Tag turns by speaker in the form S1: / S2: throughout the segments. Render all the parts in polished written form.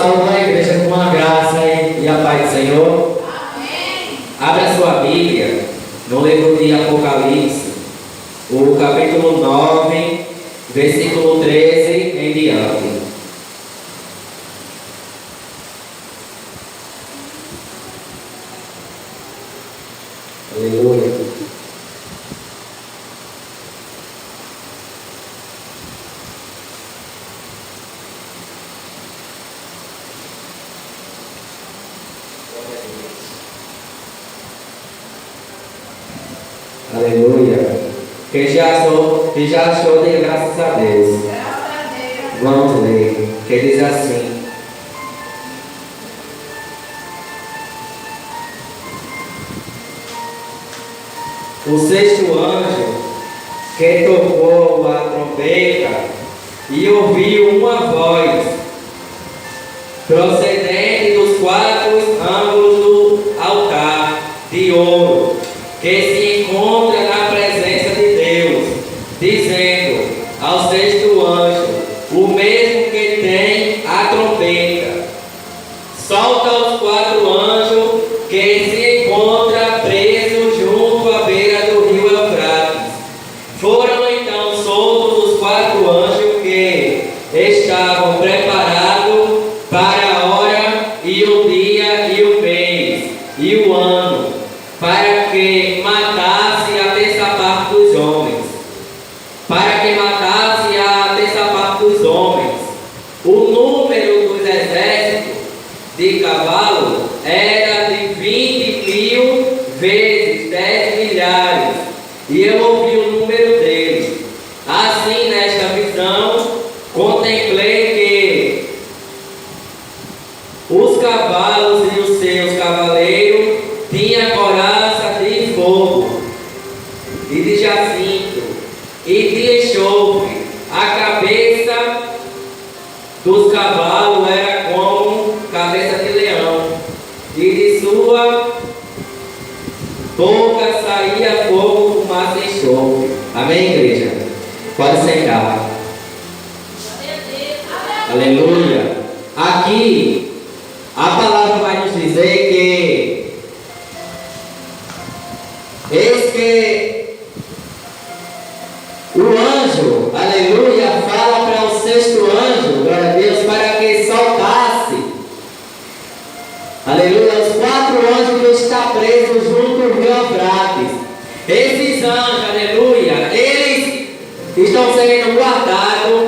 S1: saúdo a igreja com a graça e a paz do Senhor.
S2: Amém.
S1: Abra sua Bíblia no livro de Apocalipse, o capítulo 9, versículo 13 em diante. Aleluia. Aleluia. Quem já achou, dê graças a Deus.
S2: Graças a Deus.
S1: Vamos ler. Que diz assim: o sexto anjo que tocou a trombeta e ouviu uma voz procedente dos quatro ângulos do altar de ouro que se encontra na presença de Deus, dizendo ao sexto anjo, o mesmo que tem a trombeta: solta os quatro anjos que se encontram presos junto à beira do rio Eufrates. Foram então soltos os quatro anjos que estavam preparados para a hora e o dia e o mês e o ano, para que matasse a terça parte dos homens. Para que matasse a terça parte dos homens. O número dos exércitos de cavalo era de 20.000 vezes 10 milhares, e eu ouvi o número deles. Assim, nesta visão, contemplei que os cavalos e os seus cavaleiros tinham coraça de fogo e de jacinto e de enxofre. A cabeça dos cavalos era como cabeça de leão, e de sua boca saía fogo, fumaça e enxofre. Amém, igreja? Pode sentar. Aleluia. Aqui a palavra vai nos dizer que eis que o anjo, aleluia, fala para o sexto anjo, glória a Deus, para que soltasse, aleluia, os quatro anjos que estão presos junto ao rio Eufrates. Esses anjos, aleluia, eles estão sendo guardados,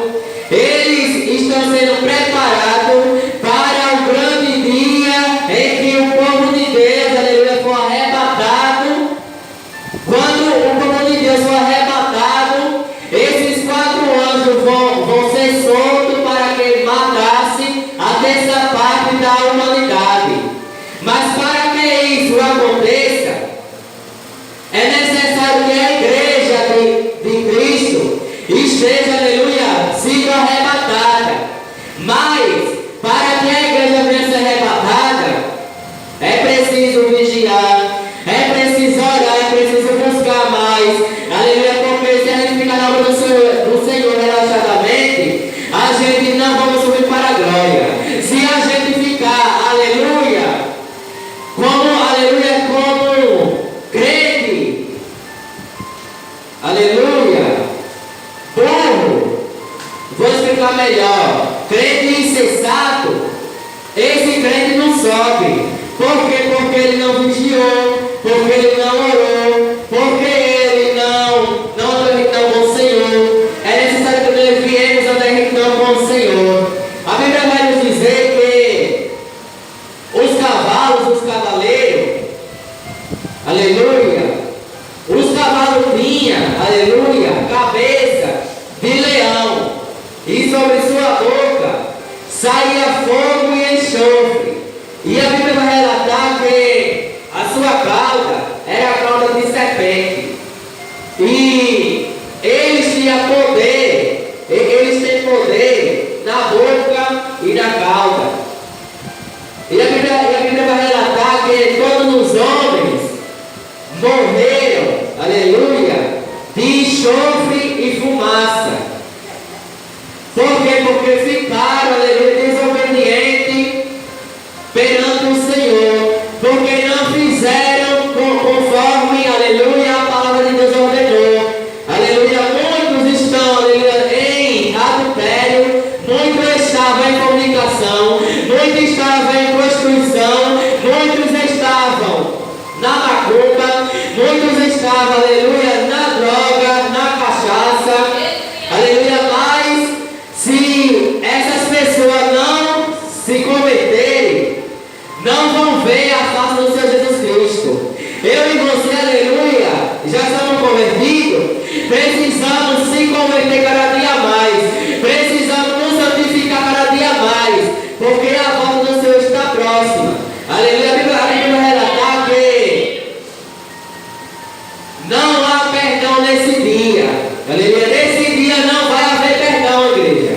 S1: eles estão sendo preparados para o grande dia em que o povo de Deus, aleluia, for arrebatado. Quando o povo de Deus for arrebatado, esses quatro anjos vão ser soltos para que matasse a terça parte da humanidade. Mas para que isso aconteça, é necessário que a igreja de Cristo esteja, aleluia, sido arrebatada. Mas para que a igreja venha ser arrebatada, é preciso vigiar, é preciso orar, é preciso buscar mais, aleluia, porque se a gente ficar na obra do Senhor relaxadamente, a gente não vamos subir para a glória. Se a gente ficar, aleluia, como crente, aleluia, burro, vou explicar melhor, crente insensato, esse crente não sobe. Por quê? Porque ele não vigiou, porque ele não orou, porque ele não anda retão com o Senhor. É necessário que nós viemos andar retão com o Senhor. A Bíblia vai nos dizer que os cavalos, os cavaleiros, aleluia, os cavalos tinham, aleluia, cabeça de leão, e sobre sua boca saía fogo e enxofre. E a Bíblia vai relatar que a sua cauda era a cauda de serpente. E eles tinham poder, eles têm poder na boca e na cauda. E a Bíblia vai relatar que todos os homens morreram, aleluia, de enxofre e fumaça. Por quê? Porque ficaram, aleluia, desobedientes perante o Senhor, porque não fizeram conforme, aleluia, a palavra de Deus ordenou. Aleluia, muitos estão, aleluia, em adultério, muitos estavam em fornicação, muitos estavam em prostituição, muitos estavam na macumba, muitos estavam, aleluia, na droga, na cachaça, aleluia, mas se essas pessoas não se converterem, não vão ver a face do Senhor Jesus Cristo. Eu e você, aleluia, já somos convertidos, precisamos se converter cada dia mais, precisamos nos santificar cada dia mais, porque a volta do Senhor está próxima. Aleluia, a Bíblia relata que não há perdão nesse dia. Aleluia, nesse dia não vai haver perdão, igreja.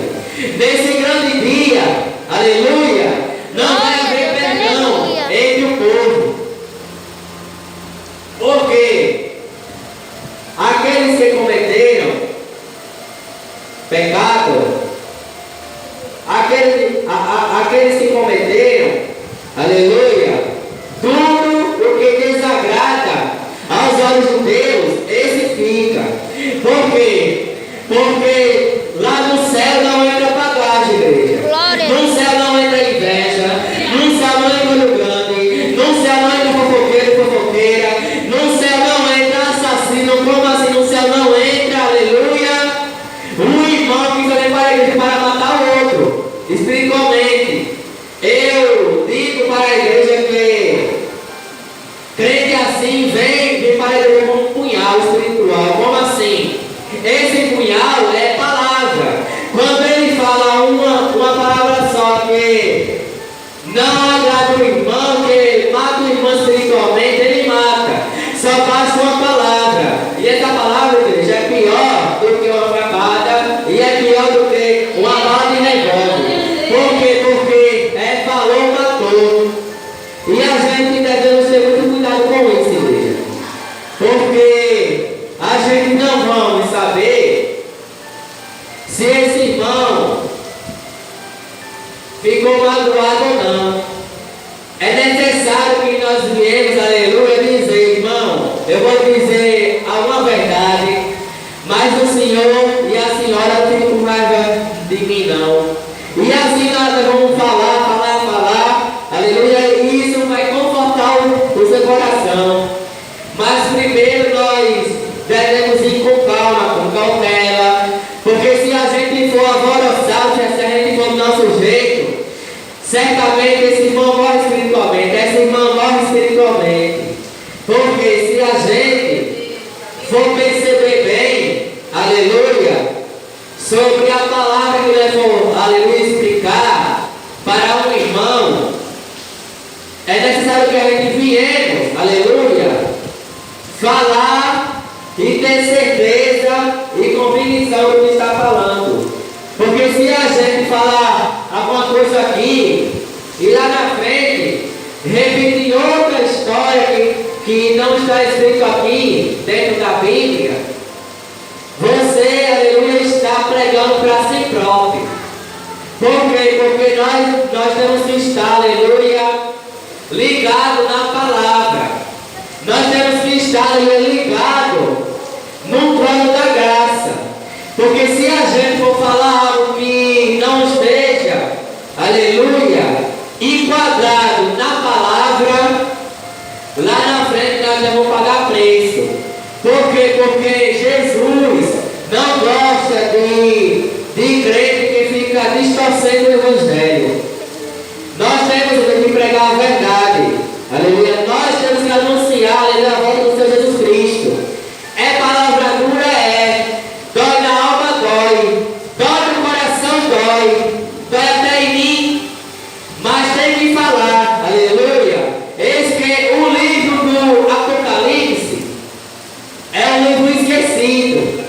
S1: Nesse grande dia, aleluia, não vai haver perdão entre o povo. Porque aqueles que cometeram pecado, aqueles que cometeram, aleluia, tudo o que desagrada aos olhos de Deus, esse fica. Por quê? Porque lá no céu não entra bagagem, igreja. No céu não entra inveja, no céu não entra olho grande, no céu não entra fofoqueiro e fofoqueira, no céu não entra assassino. Como assim no céu não entra, aleluia, um irmão que só vem para a igreja para matar o outro, espiritualmente. Eu digo para a igreja que crente assim vem para a igreja como um punhal espiritual. Como assim? Esse punhal é palavra. Quando ele fala uma palavra só que não agrada o irmão, que mata o irmão espiritualmente, ele mata. Só basta uma palavra. E essa palavra, igreja, é pior do que uma facada e é pior do que uma bala de revólver. Por quê? Porque é falou, matou. E a gente deve ter muito cuidado com isso, igreja. Porque a gente não vamos saber se esse irmão ficou magoado ou não. É necessário que nós viemos, aleluia, dizer, irmão, eu vou dizer alguma verdade, mas o Senhor e a senhora não ficam com raiva de mim, não. E assim nós vamos falar, aleluia, e isso vai confortar o seu coração. Mas primeiro nós devemos ir com calma, com cautela, porque se a gente for alvoroçado, se a gente for do nosso jeito, certamente esse irmão morre espiritualmente, essa irmã morre espiritualmente. Porque se a gente for perceber bem, aleluia, sobre a palavra que nós vamos, aleluia, explicar para um irmão, é necessário que a gente viemos, aleluia, falar e ter certeza e convicção do que está falando. Porque se a gente falar alguma coisa aqui e lá na frente repetir outra história que não está escrito aqui dentro da Bíblia, você, aleluia, está pregando para si próprio. Por quê? Porque nós temos que estar, aleluia, ligado na palavra. Nós temos que estar ligado no trono da graça. Porque se a gente for falar algo que não esteja, aleluia, enquadrado na palavra, lá na frente nós vamos pagar preço. Por quê? Porque Jesus não gosta de crente que fica distorcendo o evangelho. Nós temos que pregar a verdade. Aleluia. Nós temos que anunciar, aleluia, a volta do Senhor Jesus Cristo. É palavra dura, é. Dói na alma, dói. Dói no coração, dói. Dói até em mim. Mas tem que falar. Aleluia. Eis que o livro do Apocalipse é um livro esquecido.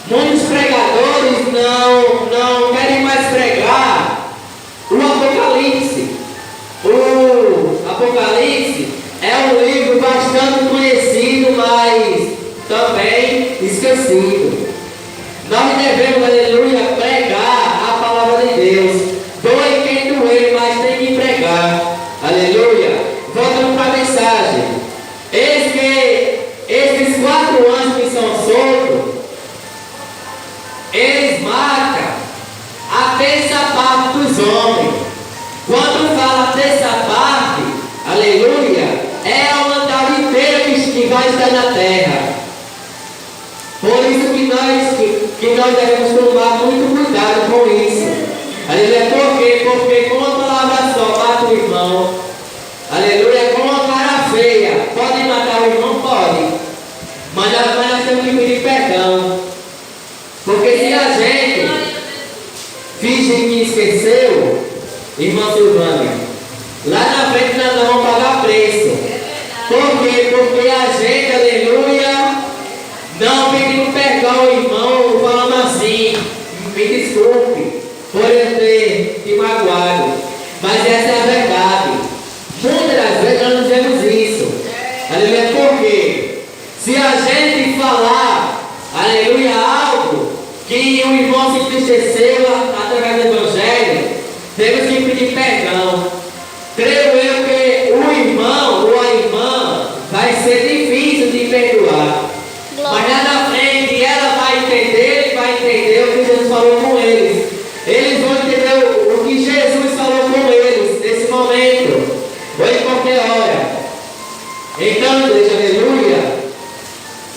S1: Muitos pregadores não querem mais pregar o Apocalipse. O Apocalipse é um livro bastante conhecido, mas também esquecido. Nós devemos, aleluia, pregar a palavra de Deus. Doe quem doer, mas tem que pecar. Aleluia. Voltando para a mensagem. Eis que esses 4 anjos que são soltos, eles marcam a terça parte dos homens. Quando fala a terça parte, aleluia, é a humanidade inteira que vai estar na terra. Por isso que nós devemos tomar muito cuidado com isso. Aleluia. Por quê? Porque com uma palavra só mata o irmão. Aleluia. Com uma cara feia pode matar o irmão? Pode. Mas nós temos que pedir perdão. Porque se a gente finge que esqueceu, irmã Silvânia, lá na frente nós vamos pagar preço. Por quê? Porque a gente, aleluia, não pedindo perdão ao irmão, falando assim, me desculpe por eu ter te magoado. Mas essa é a verdade. Muitas das vezes nós não dizemos isso. Aleluia. Por quê? Se a gente falar, aleluia, algo que o irmão se entristeceu através do Evangelho, temos que pedir perdão. Creio eu que o irmão ou a irmã vai ser difícil de perdoar. Mas lá na frente ela vai entender, ele vai entender o que Jesus falou com eles. Eles vão entender o que Jesus falou com eles nesse momento, ou em qualquer hora. Então, igreja, aleluia,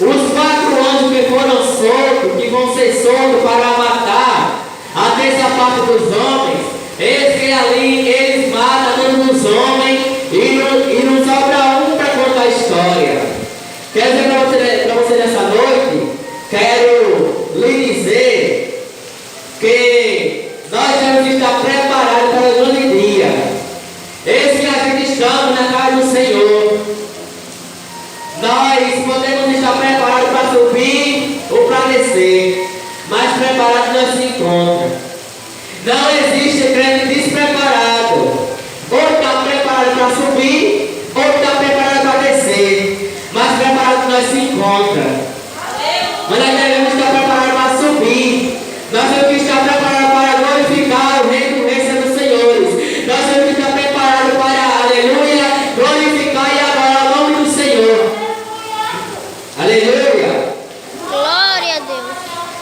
S1: os 4 anjos que foram soltos, que vão ser soltos para matar a terça parte dos homens, eles que ali, eles matam todos os homens e não sobra um para contar a história. Quero dizer para você nessa noite, quero lhe dizer que nós devemos estar preparados para o grande dia. Esse que a gente estamos na casa do Senhor. Nós podemos estar preparados para subir ou para descer, mas preparados nós se encontramos. Não existe crente despreparado. Ou está preparado para subir, ou está preparado para descer. Mas preparado nós se encontramos. Mas nós devemos estar preparados para subir. Nós temos que estar preparados para glorificar o Rei do Rei dos Senhores. Nós temos que estar preparados para, aleluia, glorificar e adorar o nome do Senhor. Aleluia.
S3: Glória a Deus.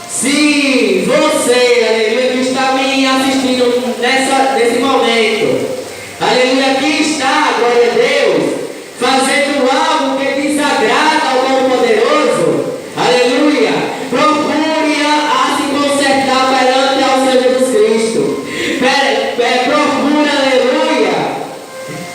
S1: Se você, aleluia, que está me assistindo nesse momento, aleluia, aqui está, glória a Deus, fazendo algo que desagrada ao Todo-Poderoso, aleluia, procure a se consertar perante ao Senhor Jesus Cristo. Procure, aleluia,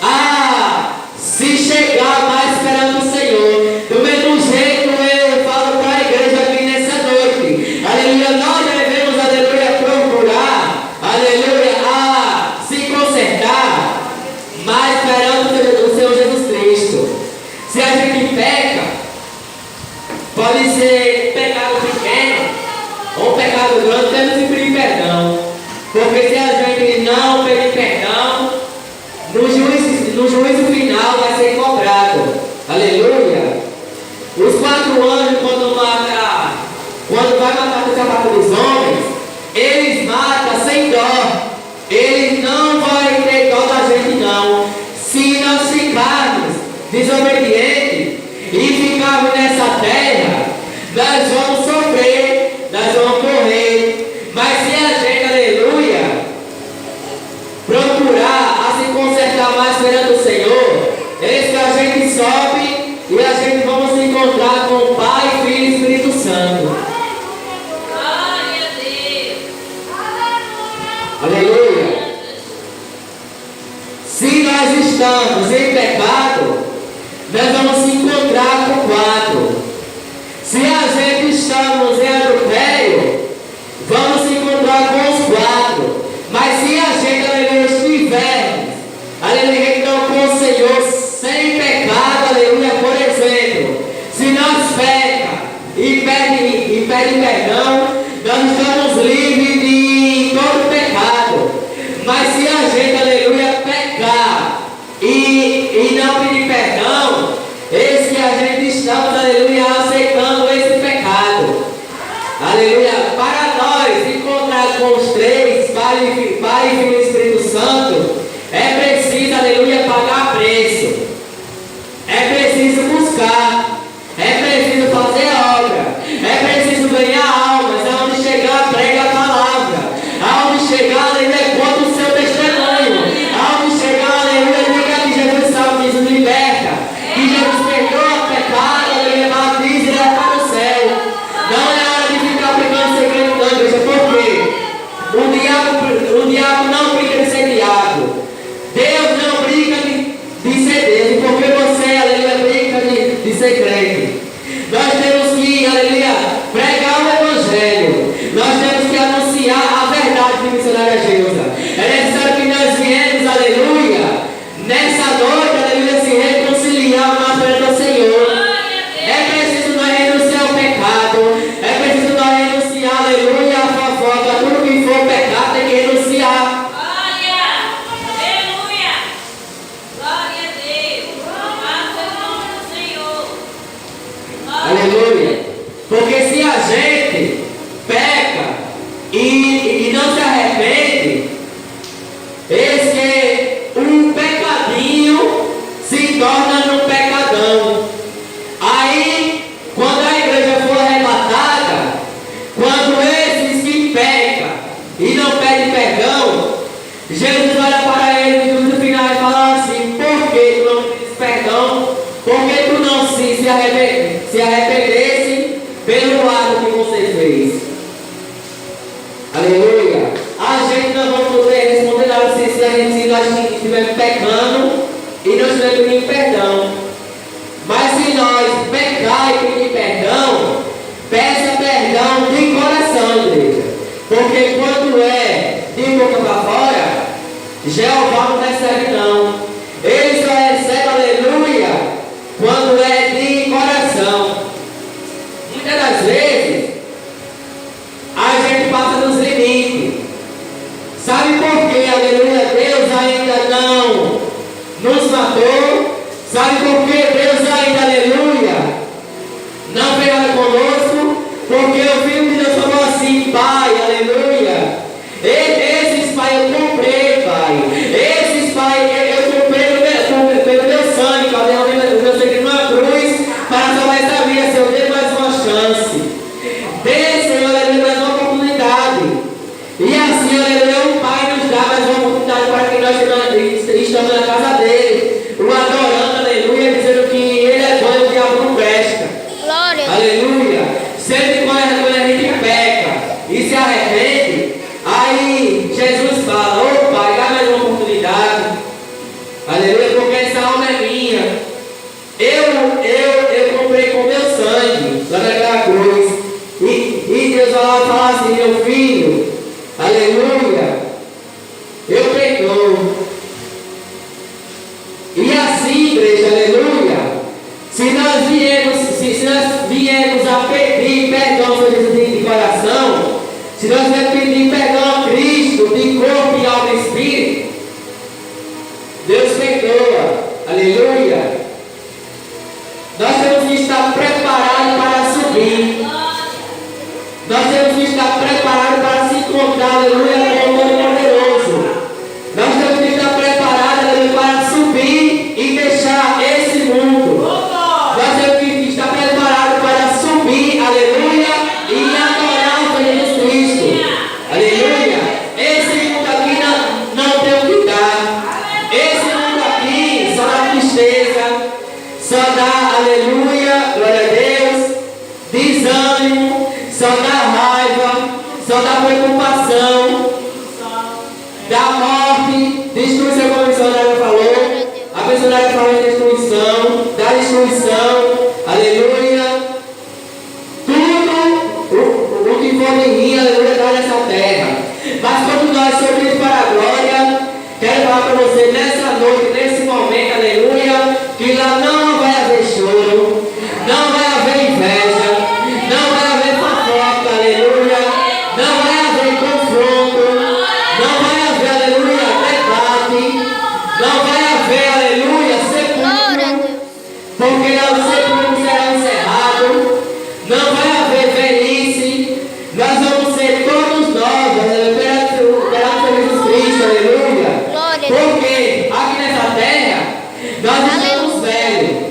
S1: a se chegar mais perante o Senhor. Do mesmo jeito eu falo para a igreja aqui nessa noite, aleluia, nós devemos, aleluia, procurar, aleluia, a se consertar mais perante o Senhor Jesus Cristo. Se a gente peca, pode ser pecado pequeno ou pecado grande, temos que pedir perdão. Porque se a gente não pedir perdão, no juízo final vai ser cobrado. Aleluia. Os 4 anjos, quando vai matar o sapato dos homens, eles matam sem dó. Eles não vão ter dó da gente não. Se nós ficarmos desobedientes e ficarmos nessa terra, nós vamos sofrer, nós vamos correr. Mas se a gente, aleluia, procurar a se consertar mais perante o Senhor, eis que a gente sobe e a gente vamos se encontrar com o Pai, Filho e Espírito Santo.
S2: Glória a Deus.
S1: Aleluia. Se nós estamos em pecado, nós vamos se encontrar com 4. Se a gente estamos em adultério, vamos se encontrar com os 4. Mas se a gente, aleluia, estivermos, aleluia, então com o Senhor sem pecado, aleluia, por exemplo, se nós peca e pede perdão, nós estamos livres de todo pecado. Mas se a gente, aleluia, pecar e não pedir perdão, eis que a gente estamos, aleluia, aceitando esse pecado. Aleluia. Para nós encontrar com os 3, Pai, Filho e Espírito Santo, é preciso, ser crente. Nós temos que, aleluia, pregar o Evangelho. Nós temos que anunciar a verdade de missionária Geusa. É necessário que nós viemos, aleluia, nessa noite, aleluia, se reconciliar nós perante o Senhor. É preciso nós renunciar ao pecado. É preciso nós renunciar, aleluia, a fofoca. Tudo que for pecado tem que renunciar. Aleluia. Porque se a gente peca e não se arrepende, eis que um pecadinho se torna num pecadão. Aí, quando a igreja for arrebatada, quando esses que pecam e não pedem perdão, Jesus olha para eles no final e fala assim: por que tu não pedis perdão? Por que tu não se arrependesse pelo ato que você fez? Aleluia. A gente não vai poder responder nada se a gente estiver pecando e não estiver pedindo perdão. Mas se nós pecar e pedir perdão, peça perdão de coração, igreja. Porque quando é de boca para fora, Jeová não recebe não. Ele só recebe, aleluia, quando é de coração. Muitas das vezes a gente passa dos limites. Sabe por quê, aleluia, Deus ainda não nos matou? Sabe por quê Deus ainda, aleluia, não fez nada conosco? Porque o Filho de Deus falou assim: Pai, aleluia, esses Pai eu comprei, Pai. Esses Pai eu comprei pelo meu sangue, Pai, o meu sangue numa cruz, para salvar essa vida. Se eu der mais uma chance, dê, Senhor, aleluia, mais uma oportunidade. E assim, aleluia, o Pai nos dá mais uma oportunidade para que nós estamos na casa dele, o adorando, aleluia, dizendo que ele é bom e o diabo não presta.
S3: Glória.
S1: Aleluia. Sempre quando a gente peca e se arrepende, aí Jesus fala: ô Pai, dá mais uma oportunidade. Aleluia, porque essa alma é minha. Eu comprei com meu sangue lá naquela cruz. E Deus vai lá e fala assim: meu filho, aleluia, eu perdoo. E assim, igreja, aleluia, se nós viemos a pedir perdão ao Jesus de coração, se nós viemos pedir perdão a Cristo de corpo e alma e espírito, Deus perdoa. Aleluia. Nós temos que estar preparados para subir. Nós temos que estar preparados para se encontrar, aleluia, com o Todo-Poderoso. Nós temos que estar preparados, aleluia, para subir e deixar esse mundo. Nós temos que estar preparados para subir, aleluia, e adorar o Senhor Jesus Cristo. Aleluia. Esse mundo aqui não tem o que dar. Esse mundo aqui só dá tristeza, só dá, aleluia, glória a Deus, desânimo, só dá raiva, só dá preocupação, dá morte, destruição, como a missionária falou. A missionária falou em destruição, da destruição, aleluia. Tudo o que for de mim, aleluia, dá nessa terra. Mas quando nós somos para a glória, quero falar para você nessa noite, nesse momento, aleluia, que lá não vai haver choro, não vai haver inveja, não vai haver fofoca, aleluia, não vai haver confronto, não vai haver, aleluia, debate, não vai haver, aleluia, sepulcro, porque o sepulcro será encerrado, não vai haver velhice, nós vamos ser todos novos, perante Jesus Cristo, aleluia, porque aqui nessa terra nós estamos velhos.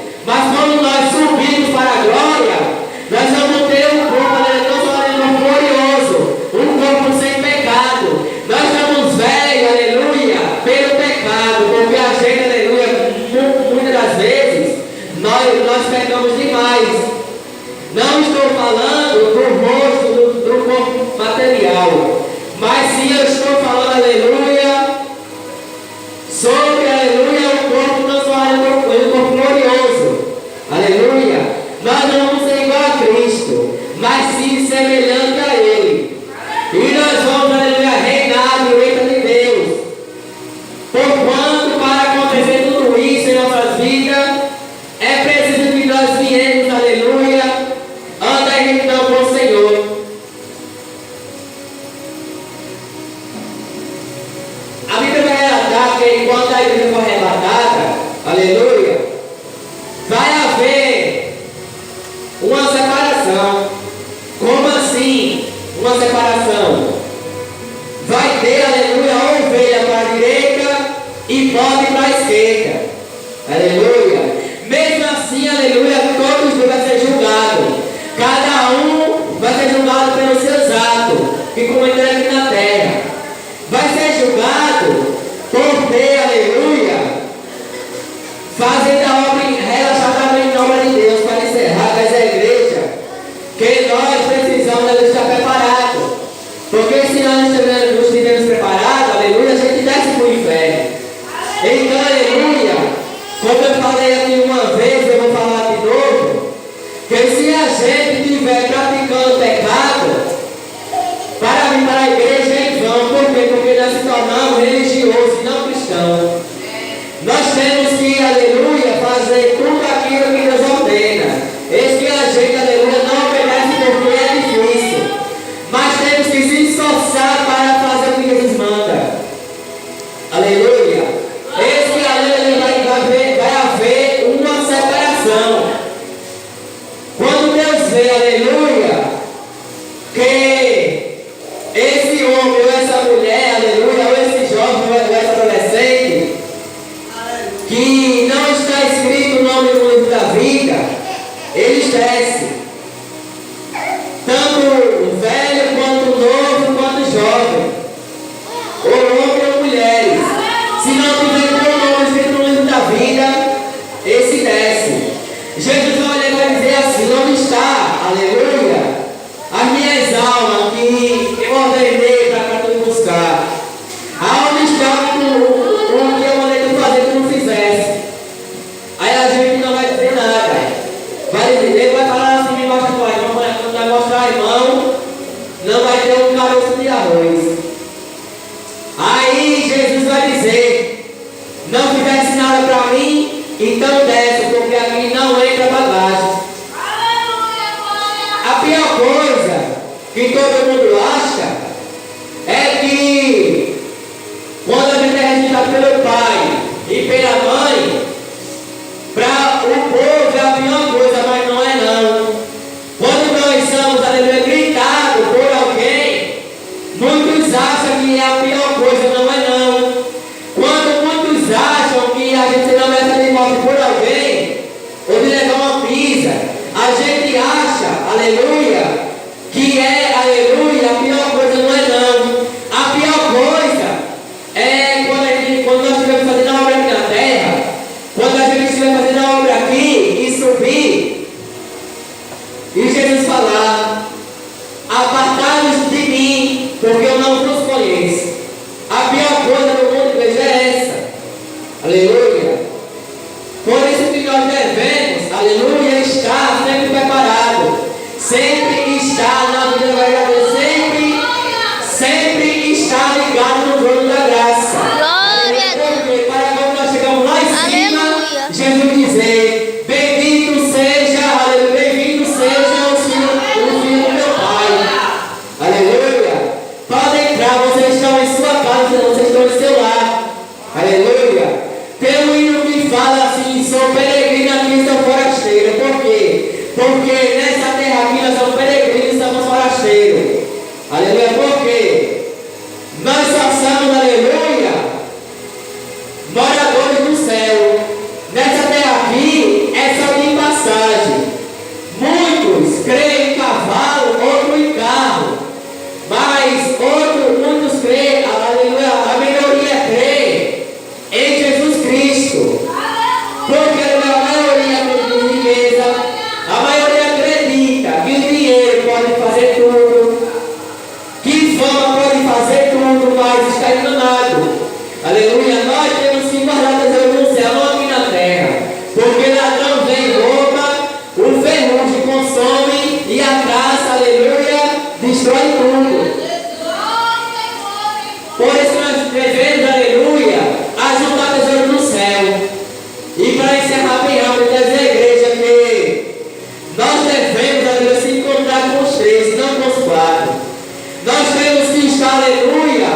S1: e pode para a esquerda. Aleluia. Mesmo assim, aleluia, todos vão ser julgados. Cada um vai ser julgado pelos seus atos que cometeram aqui na terra. Vai ser julgado por ter, aleluia, fazendo a obra relaxadamente na obra de Deus para encerrar essa igreja. Que nós precisamos estar preparados. Porque se nós não estivermos preparados, aleluia, a gente desce para o inferno. Então, aleluia, como eu falei aqui uma vez, eu vou falar de novo, que se a gente estiver praticando pecado, para vir para a igreja é em vão. Por quê? Porque nós se tornamos religiosos e não cristãos. Nós temos que, aleluia, fazer tudo aquilo que Deus ordena. Eis que a gente, aleluia, não obedece porque é difícil. Mas temos que se esforçar para fazer o que Jesus manda. Aleluia. Eis que, aleluia, vai haver uma separação. Quando Deus vê, aleluia, que esse homem ou essa mulher, aleluia, ou esse jovem ou esse adolescente, que não está escrito o nome no livro da vida, eles descem. Tanto o velho, quanto o novo, quanto o jovem, ou homem ou mulheres. Se não tiver o nome escrito no livro da vida, esse desce. Jesus vai olhar e vai dizer assim: onde está, aleluia, as minhas almas que eu ordenei para tu buscar? Aonde está o que eu mandei tu fazer que tu não fizesse? Aí a gente não vai dizer nada. Ele vai falar assim: me mostra tua irmão. Quando vai mostrar a irmão, não vai ter um caroço de arroz. Aí Jesus vai dizer: não fizesse nada para mim, então desce, porque aqui não entra bagagem. A pior coisa que todo mundo acha é que quando a gente é registrado pelo pai e pela mãe, para o povo é a pior coisa, mas não é não. Quando nós somos, aleluia, gritados por alguém, muitos acham que é a pior coisa, não é não. Quando muitos acham que a gente não vai ser morto por alguém, ou de levar uma pizza, a gente acha, aleluia, que é, aleluia, a pior coisa, não é não. A pior coisa é quando nós estivermos fazendo a obra aqui na terra, quando a gente estiver fazendo a obra aqui e subir, e Jesus falar: apartai-vos de mim, porque eu não vos conheço. A pior coisa do mundo, igreja, é essa. Aleluia. Por isso que nós devemos, aleluia, estar sempre preparado. Sempre estar na vida da graça. Sempre estar ligado no trono da graça.
S3: Glória a Deus.
S1: Para quando nós chegamos lá em cima,
S3: Aleluia.
S1: Jesus dizer: bendito seja, aleluia, bem-vindo seja o filho do meu Pai. Aleluia. Podem entrar, vocês estão em sua casa, vocês estão em seu lar. Aleluia. Tem um hino que fala assim: sou peregrino aqui, sou forasteiro. Por quê? Porque nessa terra aqui nós somos peregrinos e somos forasteiros. Aleluia. Por quê? Nós só somos, aleluia, moradores do céu. Nessa terra aqui é só de passagem. Muitos creem em cavalo, outros em carro. Mas muitos creem, aleluia, a maioria crê em Jesus Cristo. Porque a maioria acredita em riqueza, a maioria acredita que o dinheiro pode fazer tudo, que fama pode fazer tudo, mas está enganado. Aleluia. Nós temos que guardar Deus no céu, não aqui na terra. Porque ladrão vem e rouba, o ferrugem consome e a traça, aleluia, destrói tudo. Por isso nós devemos, aleluia, ajuntar tesouro no céu. E para encerrar bem rápido, dizer à igreja que nós devemos, aleluia, se encontrar com os três, não com os quatro. Nós temos que estar, aleluia,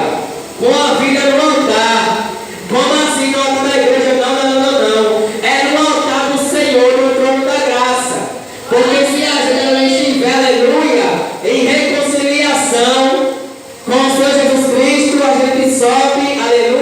S1: com a vida no altar. Como assim no altar da igreja? Não. É no altar do Senhor, no trono da graça. Porque se a gente não estiver, aleluia, em reconciliação com o Senhor Jesus Cristo, a gente sobe, aleluia,